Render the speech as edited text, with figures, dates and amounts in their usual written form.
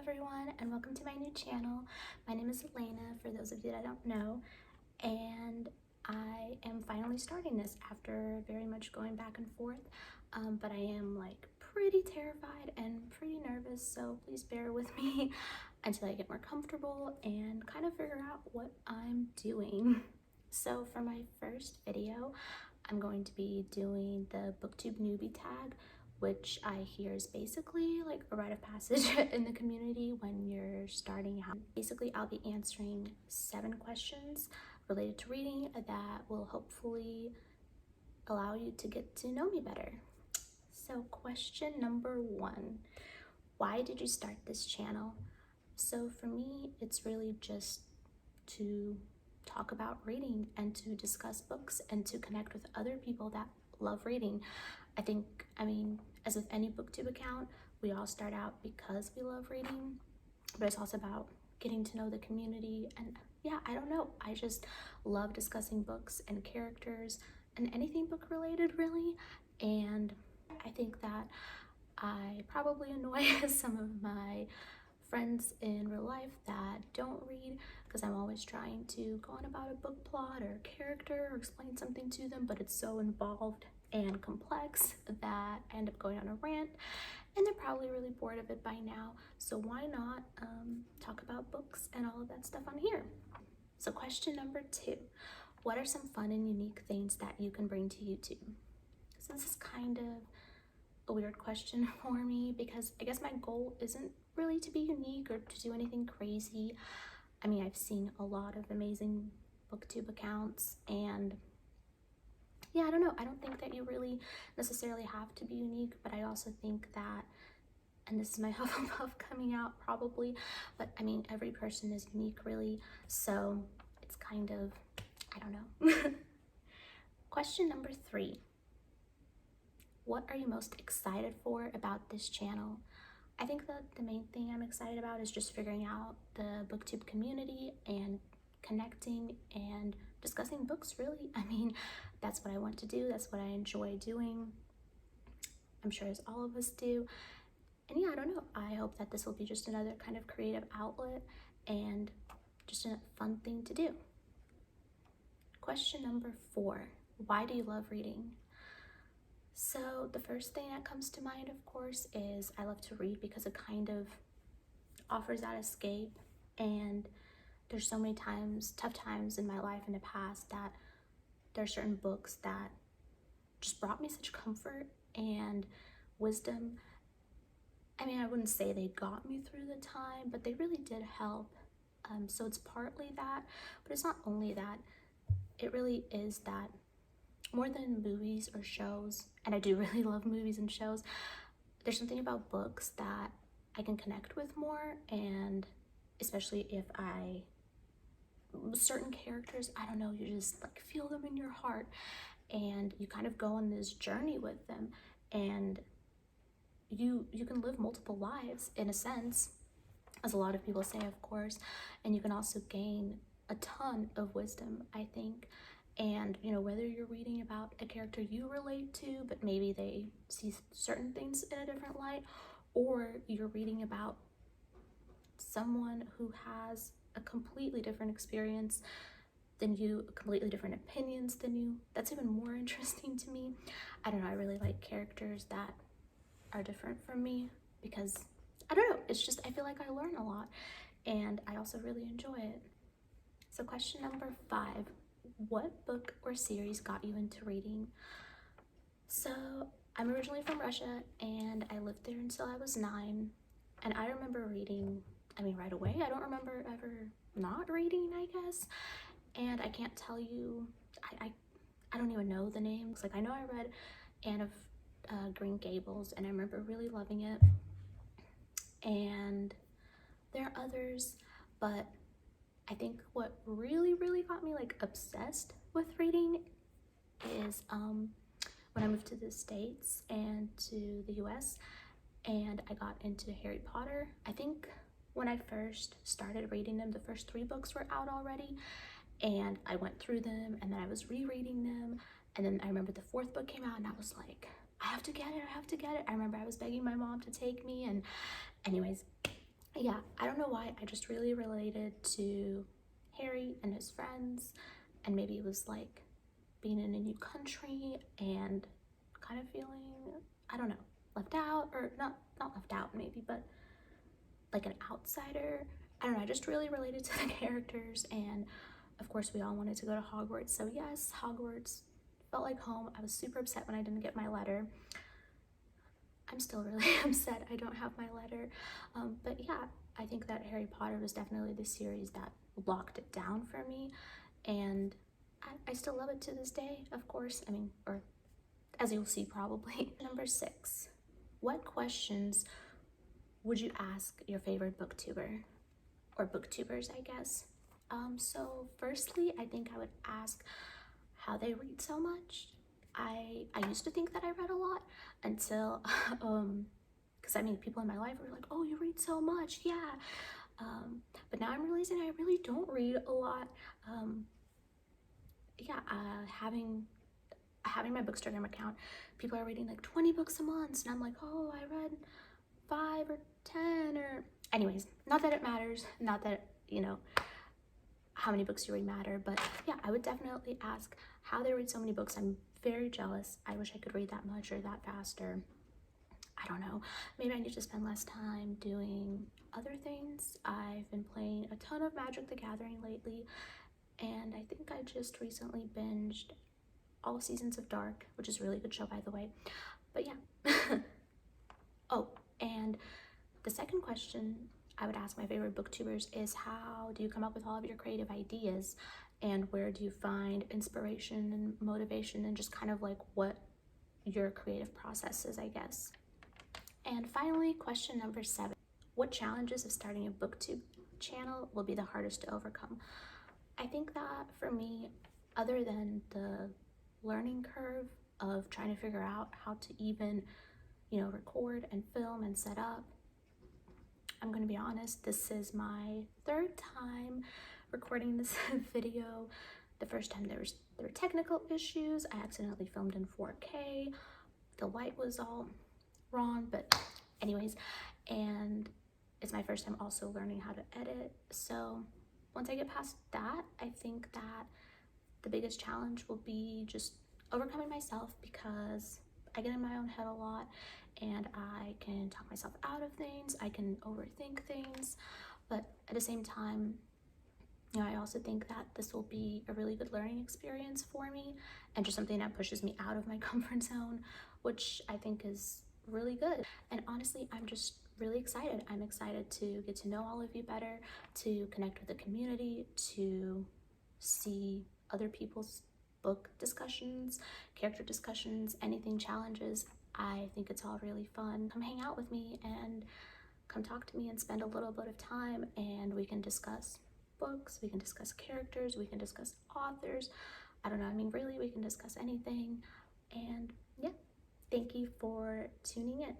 everyone, and welcome to my new channel. My name is Elena, for those of you that don't know, and I am finally starting this after very much going back and forth, but I am like pretty terrified and pretty nervous, so please bear with me until I get more comfortable and kind of figure out what I'm doing. So for my first video, I'm going to be doing the Booktube Newbie Tag, which I hear is basically like a rite of passage in the community when you're starting out. Basically, I'll be answering 7 questions related to reading that will hopefully allow you to get to know me better. So question number 1, why did you start this channel? So for me, it's really just to talk about reading and to discuss books and to connect with other people that love reading. I mean, as with any Booktube account, we all start out because we love reading, but it's also about getting to know the community. And yeah, I don't know, I just love discussing books and characters and anything book related, really. And I think that I probably annoy some of my friends in real life that don't read, because I'm always trying to go on about a book plot or a character or explain something to them, but it's so involved and complex that I end up going on a rant, and they're probably really bored of it by now. So why not talk about books and all of that stuff on here? So question number 2, what are some fun and unique things that you can bring to YouTube? So this is kind of a weird question for me, because I guess my goal isn't really to be unique or to do anything crazy. I mean, I've seen a lot of amazing Booktube accounts, and yeah, I don't know, I don't think that you really necessarily have to be unique, but I also think that, and this is my Hufflepuff coming out probably, but I mean, every person is unique really, so it's kind of, I don't know. Question number 3, what are you most excited for about this channel? I think that the main thing I'm excited about is just figuring out the Booktube community and connecting and discussing books, really. I mean, that's what I want to do. That's what I enjoy doing. I'm sure as all of us do. And yeah, I don't know. I hope that this will be just another kind of creative outlet and just a fun thing to do. Question number 4, why do you love reading? So the first thing that comes to mind, of course, is I love to read because it kind of offers that escape. And there's so many tough times in my life in the past, that there are certain books that just brought me such comfort and wisdom. I mean, I wouldn't say they got me through the time, but they really did help. So it's partly that, but it's not only that. It really is that more than movies or shows, and I do really love movies and shows, there's something about books that I can connect with more, and especially if certain characters, I don't know, you just like feel them in your heart, and you kind of go on this journey with them, and you can live multiple lives in a sense, as a lot of people say, of course, and you can also gain a ton of wisdom, I think. And you know, whether you're reading about a character you relate to, but maybe they see certain things in a different light, or you're reading about someone who has a completely different experience than you, completely different opinions than you, that's even more interesting to me. I don't know, I really like characters that are different from me, because I don't know, it's just, I feel like I learn a lot, and I also really enjoy it. So question number 5, what book or series got you into reading? So I'm originally from Russia, and I lived there until I was 9, and I remember reading, I mean, right away. I don't remember ever not reading, I guess. And I can't tell you, I don't even know the names. Like, I know I read Anne of Green Gables, and I remember really loving it, and there are others, but I think what really got me like obsessed with reading is when I moved to the States and to the US, and I got into Harry Potter. I think when I first started reading them, the first 3 books were out already, and I went through them, and then I was rereading them, and then I remember the 4th book came out, and I was like, I have to get it, I have to get it. I remember I was begging my mom to take me, and anyways, yeah, I don't know why, I just really related to Harry and his friends, and maybe it was like being in a new country and kind of feeling, I don't know, left out, or not left out maybe, but like an outsider. I don't know, I just really related to the characters, and of course we all wanted to go to Hogwarts, so yes, Hogwarts felt like home. I was super upset when I didn't get my letter. I'm still really upset I don't have my letter. But yeah, I think that Harry Potter was definitely the series that locked it down for me, and I still love it to this day, of course. I mean, or as you'll see probably. Number 6, what questions would you ask your favorite booktuber, or booktubers, I guess? So firstly, I think I would ask how they read so much. I used to think that I read a lot until because I mean, people in my life were like, oh, you read so much, yeah. But now I'm realizing I really don't read a lot. Yeah, having my Bookstagram account, people are reading like 20 books a month, and I'm like, oh, I read 5 or 10, or anyways, not that it matters, not that, you know, how many books you read matter, but yeah, I would definitely ask how they read so many books. I'm very jealous. I wish I could read that much or that faster. I don't know, maybe I need to spend less time doing other things. I've been playing a ton of Magic the Gathering lately, and I think I just recently binged all seasons of Dark, which is a really good show, by the way. But yeah. Oh, and the second question I would ask my favorite booktubers is, how do you come up with all of your creative ideas, and where do you find inspiration and motivation, and just kind of like what your creative process is, I guess. And finally, question number 7, what challenges of starting a booktube channel will be the hardest to overcome? I think that for me, other than the learning curve of trying to figure out how to even, you know, record and film and set up, I'm gonna be honest, this is my 3rd time recording this video. The first time there were technical issues. I accidentally filmed in 4K. The light was all wrong, but anyways, and it's my first time also learning how to edit. So once I get past that, I think that the biggest challenge will be just overcoming myself, because I get in my own head a lot, and I can talk myself out of things, I can overthink things, but at the same time, you know, I also think that this will be a really good learning experience for me, and just something that pushes me out of my comfort zone, which I think is really good. And honestly, I'm just really excited. I'm excited to get to know all of you better, to connect with the community, to see other people's book discussions, character discussions, anything challenges. I think it's all really fun. Come hang out with me and come talk to me and spend a little bit of time, and we can discuss books, we can discuss characters, we can discuss authors. I don't know, I mean, really, we can discuss anything. And yeah, thank you for tuning in.